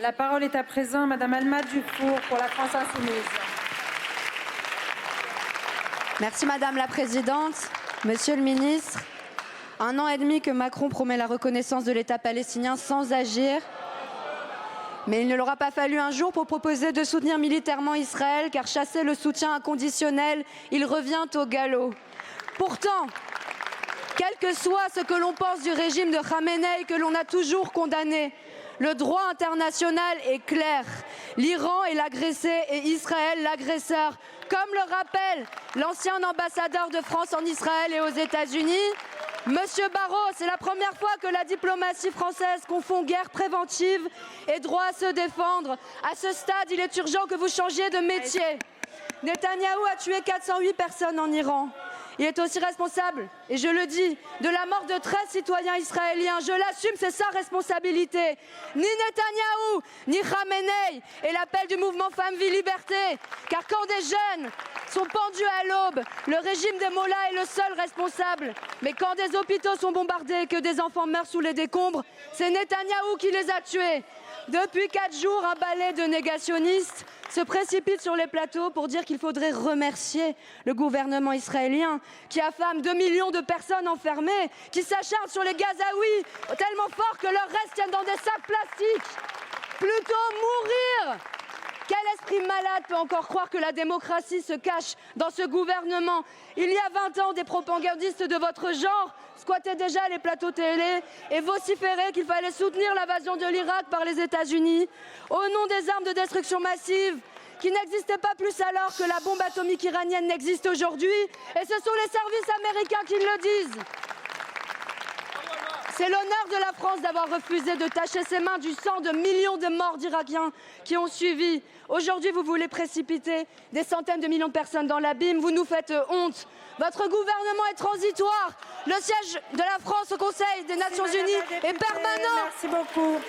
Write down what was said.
La parole est à présent Madame Alma Dufour pour la France Insoumise. Merci Madame la Présidente. Monsieur le Ministre, 1 an et demi que Macron promet la reconnaissance de l'État palestinien sans agir. Mais il ne l'aura pas fallu un jour pour proposer de soutenir militairement Israël, car chasser le soutien inconditionnel, il revient au galop. Pourtant, quel que soit ce que l'on pense du régime de Khamenei, que l'on a toujours condamné, le droit international est clair. L'Iran est l'agressé et Israël l'agresseur. Comme le rappelle l'ancien ambassadeur de France en Israël et aux États-Unis, Monsieur Barrot, c'est la première fois que la diplomatie française confond guerre préventive et droit à se défendre. À ce stade, il est urgent que vous changiez de métier. Netanyahou a tué 408 personnes en Iran. Il est aussi responsable, et je le dis, de la mort de 13 citoyens israéliens. Je l'assume, c'est sa responsabilité. Ni Netanyahou, ni Khamenei, et l'appel du mouvement Femmes, Vie, Liberté. Car quand des jeunes sont pendus à l'aube, le régime des mollahs est le seul responsable. Mais quand des hôpitaux sont bombardés et que des enfants meurent sous les décombres, c'est Netanyahou qui les a tués. Depuis 4 jours, un balai de négationnistes se précipite sur les plateaux pour dire qu'il faudrait remercier le gouvernement israélien qui affame 2 millions de personnes enfermées, qui s'acharne sur les Gazaouis tellement fort que leurs restes tiennent dans des sacs plastiques. Plutôt mourir! Quel esprit malade peut encore croire que la démocratie se cache dans ce gouvernement? Il y a 20 ans, des propagandistes de votre genre squattaient déjà les plateaux télé et vociféraient qu'il fallait soutenir l'invasion de l'Irak par les États-Unis au nom des armes de destruction massive qui n'existaient pas plus alors que la bombe atomique iranienne n'existe aujourd'hui. Et ce sont les services américains qui le disent. C'est l'honneur de la France d'avoir refusé de tacher ses mains du sang de millions de morts d'Irakiens qui ont suivi. Aujourd'hui, vous voulez précipiter des centaines de millions de personnes dans l'abîme. Vous nous faites honte. Votre gouvernement est transitoire. Le siège de la France au Conseil des Nations Unies est permanent. Merci beaucoup.